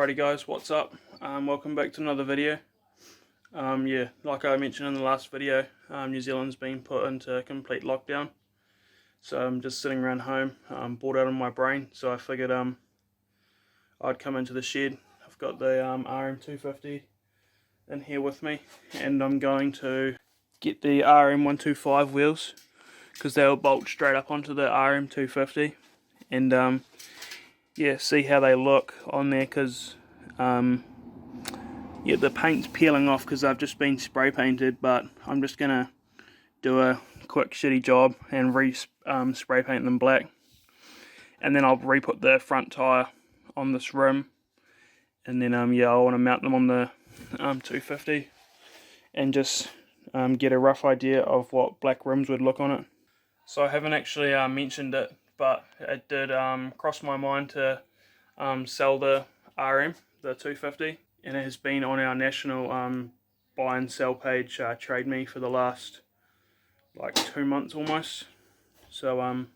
Alrighty guys, what's up? Welcome back to another video. Like I mentioned in the last video, New Zealand's been put into complete lockdown. So I'm just sitting around home, bored out of my brain, so I figured I'd come into the shed. I've got the RM250 in here with me, and I'm going to get the RM125 wheels, because they'll bolt straight up onto the RM250, and see how they look on there, because the paint's peeling off because I've just been spray painted, but I'm just gonna do a quick shitty job and spray paint them black, and then I'll re-put the front tyre on this rim, and then I want to mount them on the 250 and just get a rough idea of what black rims would look on it. So I haven't actually mentioned it, but it did cross my mind to sell the RM, the 250, and it has been on our national buy and sell page, Trade Me, for the last like 2 months almost. So I've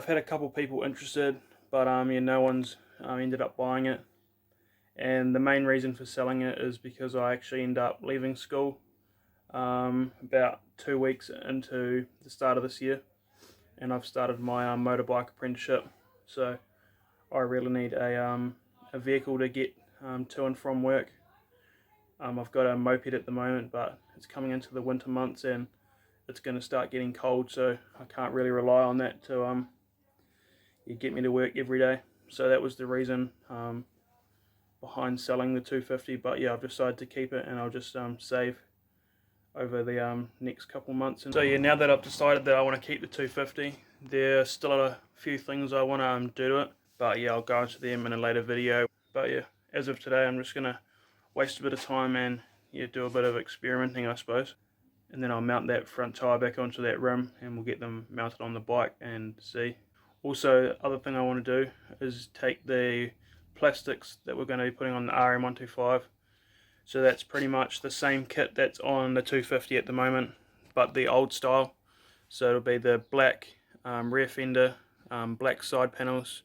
had a couple people interested, but no one's ended up buying it. And the main reason for selling it is because I actually end up leaving school about 2 weeks into the start of this year, and I've started my motorbike apprenticeship, so I really need a vehicle to get to and from work. I've got a moped at the moment, but it's coming into the winter months and it's going to start getting cold, so I can't really rely on that to get me to work every day. So that was the reason behind selling the 250, but I've decided to keep it, and I'll just save over the next couple months. And so now that I've decided that I want to keep the 250, there are still a few things I want to do to it, but I'll go into them in a later video. But as of today, I'm just going to waste a bit of time and do a bit of experimenting, I suppose, and then I'll mount that front tyre back onto that rim, and we'll get them mounted on the bike and see. Also, other thing I want to do is take the plastics that we're going to be putting on the RM125. So that's pretty much the same kit that's on the 250 at the moment, but the old style. So it'll be the black rear fender, black side panels,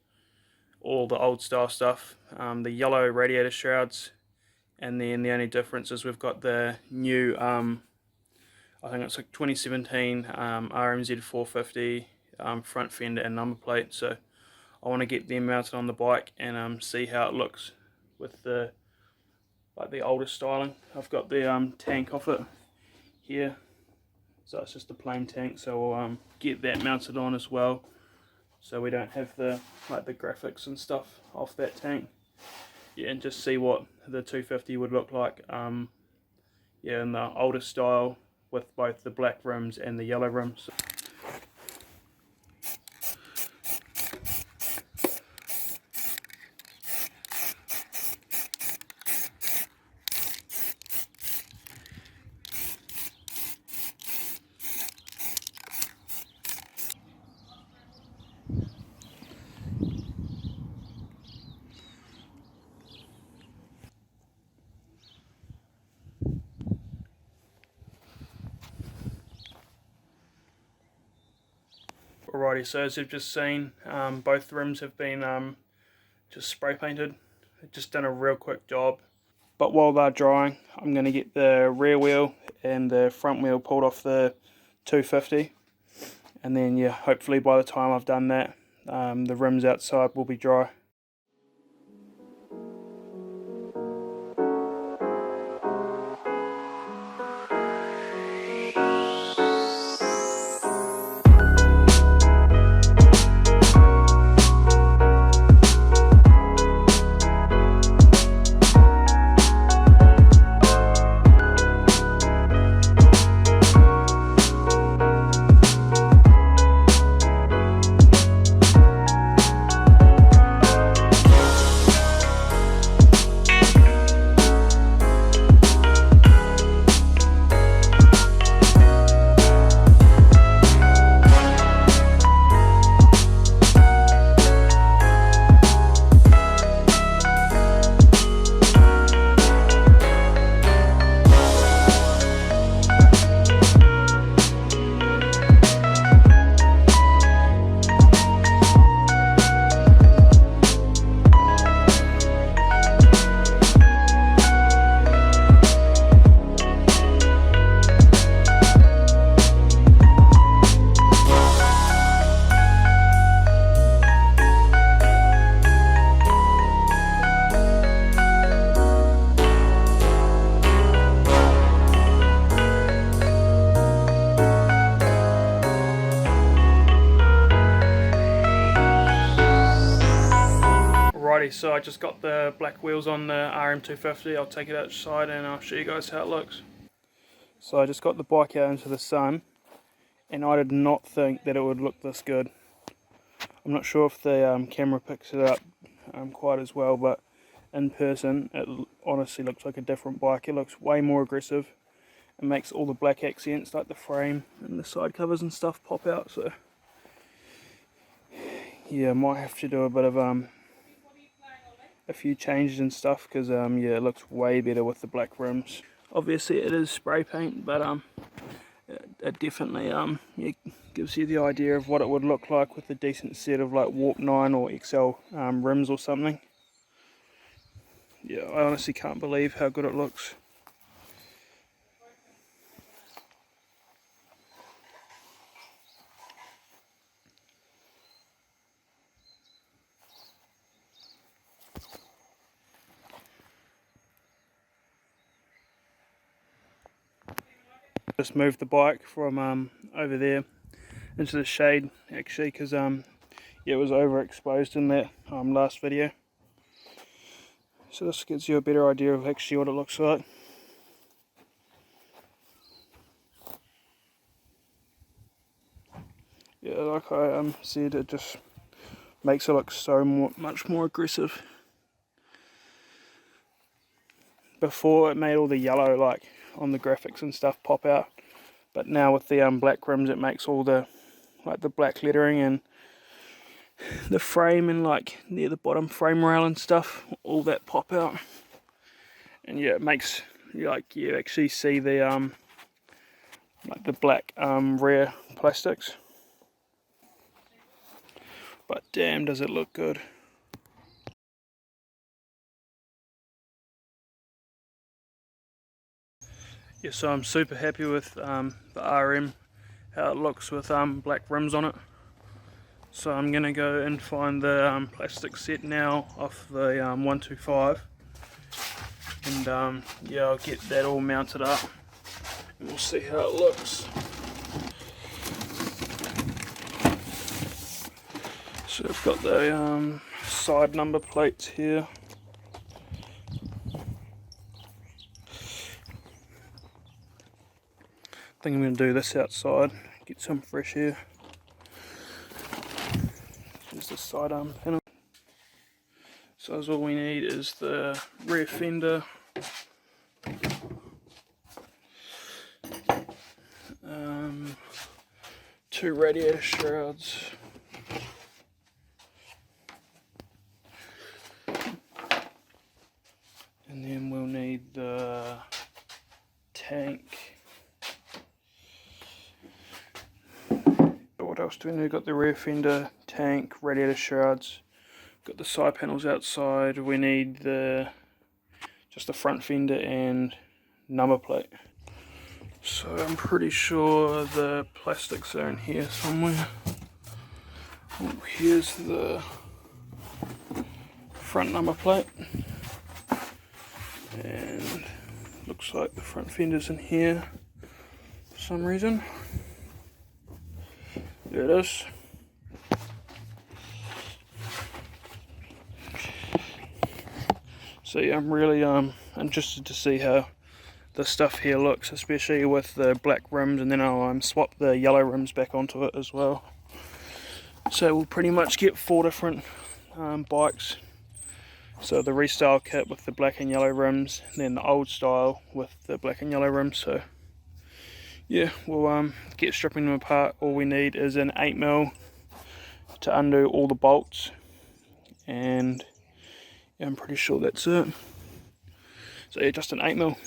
all the old style stuff, the yellow radiator shrouds, and then the only difference is we've got the new, I think it's like 2017 RMZ 450 front fender and number plate. So I want to get them mounted on the bike and see how it looks with the older styling. I've got the tank off it here, so it's just a plain tank, so we'll get that mounted on as well, so we don't have the graphics and stuff off that tank. And just see what the 250 would look like in the older style with both the black rims and the yellow rims. Alrighty, so as you've just seen, both rims have been just spray painted. Just done a real quick job. But while they're drying, I'm going to get the rear wheel and the front wheel pulled off the 250. And then hopefully by the time I've done that, the rims outside will be dry. Okay, so I just got the black wheels on the RM250. I'll take it outside and I'll show you guys how it looks. So I just got the bike out into the sun, and I did not think that it would look this good. I'm not sure if the camera picks it up quite as well, but in person it honestly looks like a different bike. It looks way more aggressive. It makes all the black accents like the frame and the side covers and stuff pop out. So yeah, I might have to do a bit of a few changes and stuff, because yeah, it looks way better with the black rims. Obviously it is spray paint, but it definitely yeah, gives you the idea of what it would look like with a decent set of like Warp 9 or XL rims or something. Yeah, I honestly can't believe how good it looks. Just moved the bike from over there into the shade, actually, because yeah, it was overexposed in that last video. So this gives you a better idea of actually what it looks like. Yeah, like I said, it just makes it look so much more aggressive. Before it made all the yellow like on the graphics and stuff pop out, but now with the black rims it makes all the like the black lettering and the frame and like near the bottom frame rail and stuff, all that pop out. And yeah, it makes like you actually see the like the black rear plastics. But damn, does it look good. Yeah, so I'm super happy with the RM, how it looks with black rims on it. So I'm gonna go and find the plastic set now off the 125, and yeah, I'll get that all mounted up and we'll see how it looks. So I've got the side number plates here. I think I'm going to do this outside, get some fresh air. Here's the side arm panel. So all we need is the rear fender, two radiator shrouds, and then we'll need the tank. What else do we need? We've got the rear fender, tank, radiator shrouds, got the side panels outside. We need just the front fender and number plate. So I'm pretty sure the plastics are in here somewhere. Oh, here's the front number plate, and looks like the front fender's in here for some reason. There it is. So yeah, I'm really interested to see how the stuff here looks, especially with the black rims, and then I'll swap the yellow rims back onto it as well. So we'll pretty much get 4 different bikes. So the restyle kit with the black and yellow rims, and then the old style with the black and yellow rims. So yeah, we'll get stripping them apart. All we need is an 8mm to undo all the bolts, and yeah, I'm pretty sure that's it. So yeah, just an 8mm.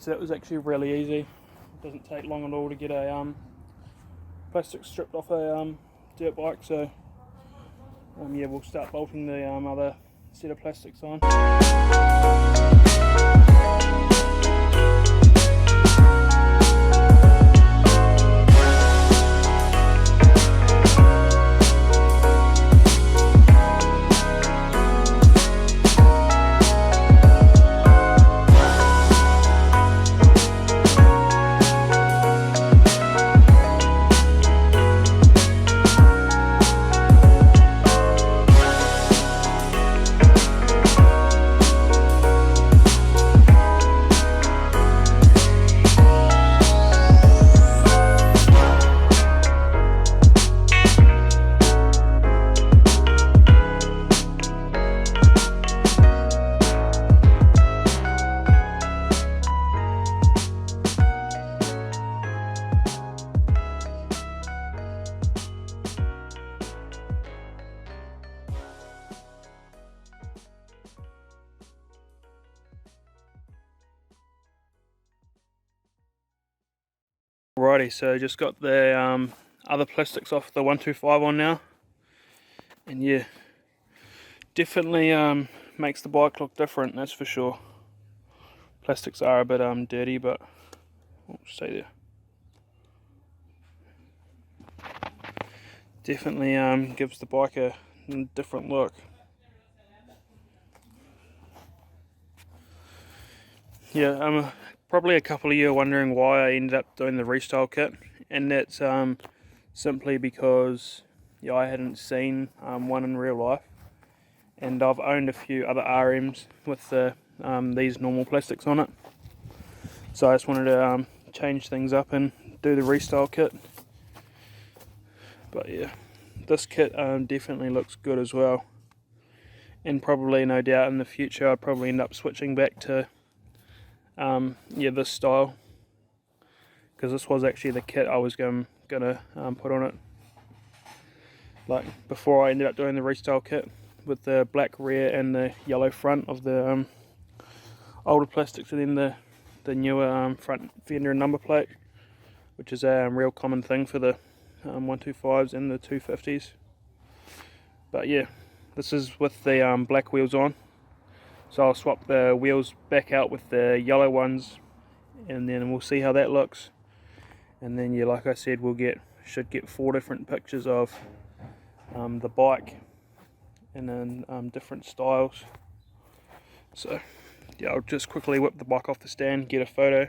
so that was actually really easy. It doesn't take long at all to get a plastic stripped off a dirt bike, so yeah, we'll start bolting the other set of plastics on. Alrighty, so just got the other plastics off the 125 on now, and yeah, definitely makes the bike look different, that's for sure. Plastics are a bit dirty, but we'll stay there. Definitely gives the bike a different look. Yeah, probably a couple of you are wondering why I ended up doing the restyle kit, and that's simply because I hadn't seen one in real life, and I've owned a few other RMs with these normal plastics on it, so I just wanted to change things up and do the restyle kit. But yeah, this kit definitely looks good as well, and probably, no doubt, in the future I'd probably end up switching back to this style, because this was actually the kit I was gonna put on it, like before I ended up doing the restyle kit with the black rear and the yellow front of the older plastics, and then the newer front fender and number plate, which is a real common thing for the 125s and the 250s. But yeah, this is with the black wheels on, so I'll swap the wheels back out with the yellow ones, and then we'll see how that looks. And then yeah, like I said, should get 4 different pictures of the bike, and then different styles. So yeah, I'll just quickly whip the bike off the stand, get a photo.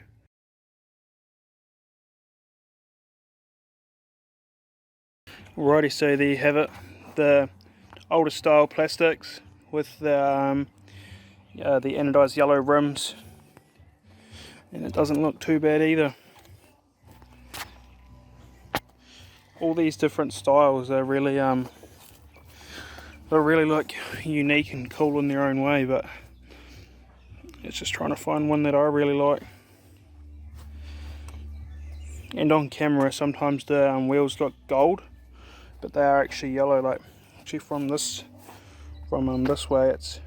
Alrighty, so there you have it, the older style plastics with the anodized yellow rims, and it doesn't look too bad either. All these different styles are really like unique and cool in their own way, but it's just trying to find one that I really like. And on camera sometimes the wheels look gold, but they are actually yellow. Like actually from this way, it's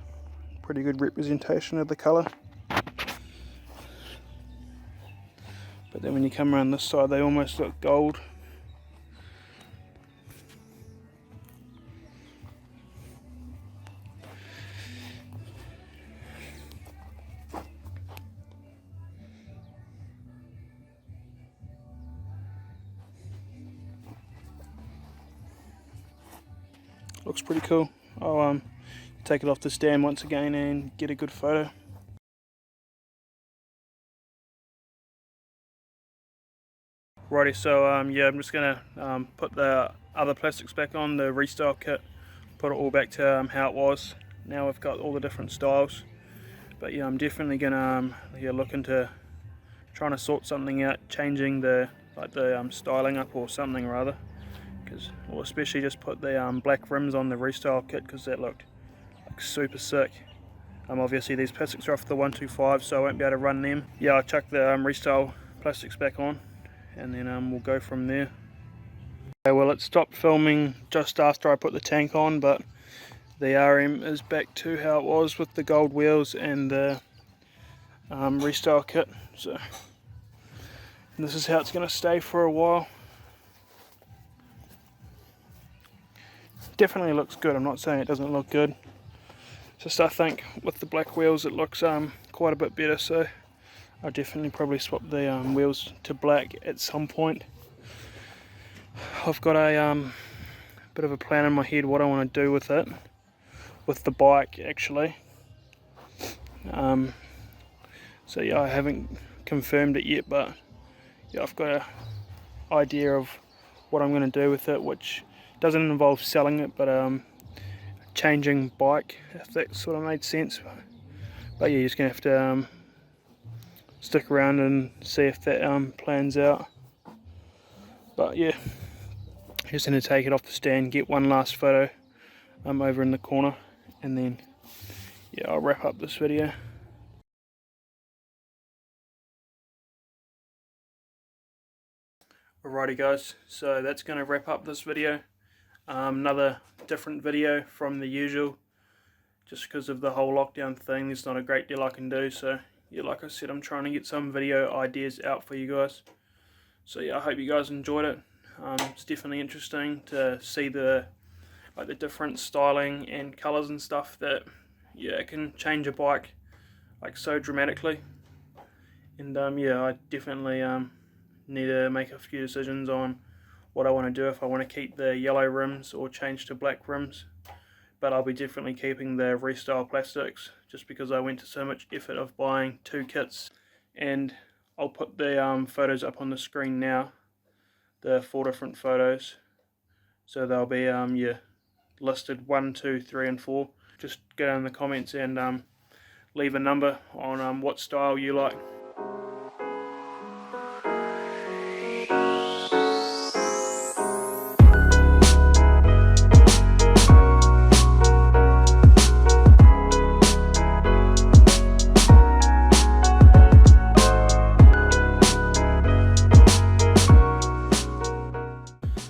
pretty good representation of the colour. But then when you come around this side, they almost look gold. Looks pretty cool. I'll take it off the stand once again and get a good photo. Righty, so yeah, I'm just gonna put the other plastics back on the restyle kit, put it all back to how it was. Now we've got all the different styles. But yeah, I'm definitely gonna look into trying to sort something out, changing the styling up or something rather. Or especially just put the black rims on the restyle kit, because that looked like super sick. Obviously these plastics are off the 125, so I won't be able to run them. Yeah, I'll chuck the restyle plastics back on, and then we'll go from there. Okay, well, it stopped filming just after I put the tank on, but the RM is back to how it was with the gold wheels and the restyle kit. So this is how it's going to stay for a while. Definitely looks good. I'm not saying it doesn't look good. Just I think with the black wheels it looks quite a bit better. So I'll definitely probably swap the wheels to black at some point. I've got a bit of a plan in my head what I want to do with it, with the bike actually. So yeah, I haven't confirmed it yet, but yeah, I've got an idea of what I'm going to do with it, which doesn't involve selling it, but changing bike, if that sort of made sense. But yeah, you're just going to have to stick around and see if that plans out. But yeah, just going to take it off the stand, get one last photo over in the corner, and then yeah, I'll wrap up this video. Alrighty guys, so that's going to wrap up this video. Another different video from the usual, just because of the whole lockdown thing. There's not a great deal I can do, so yeah, like I said, I'm trying to get some video ideas out for you guys. So yeah, I hope you guys enjoyed it. It's definitely interesting to see the different styling and colours and stuff that yeah, it can change a bike like so dramatically. And yeah, I definitely need to make a few decisions on what I want to do, if I want to keep the yellow rims or change to black rims. But I'll be definitely keeping the restyle plastics, just because I went to so much effort of buying 2 kits. And I'll put the photos up on the screen now, the 4 different photos, so they'll be yeah, listed 1, 2, 3 and 4. Just go down in the comments and leave a number on what style you like.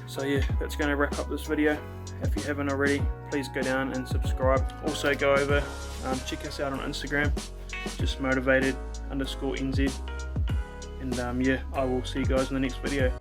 So yeah, that's going to wrap up this video. If you haven't already, please go down and subscribe. Also go over, check us out on Instagram, just motivated_NZ. And yeah, I will see you guys in the next video.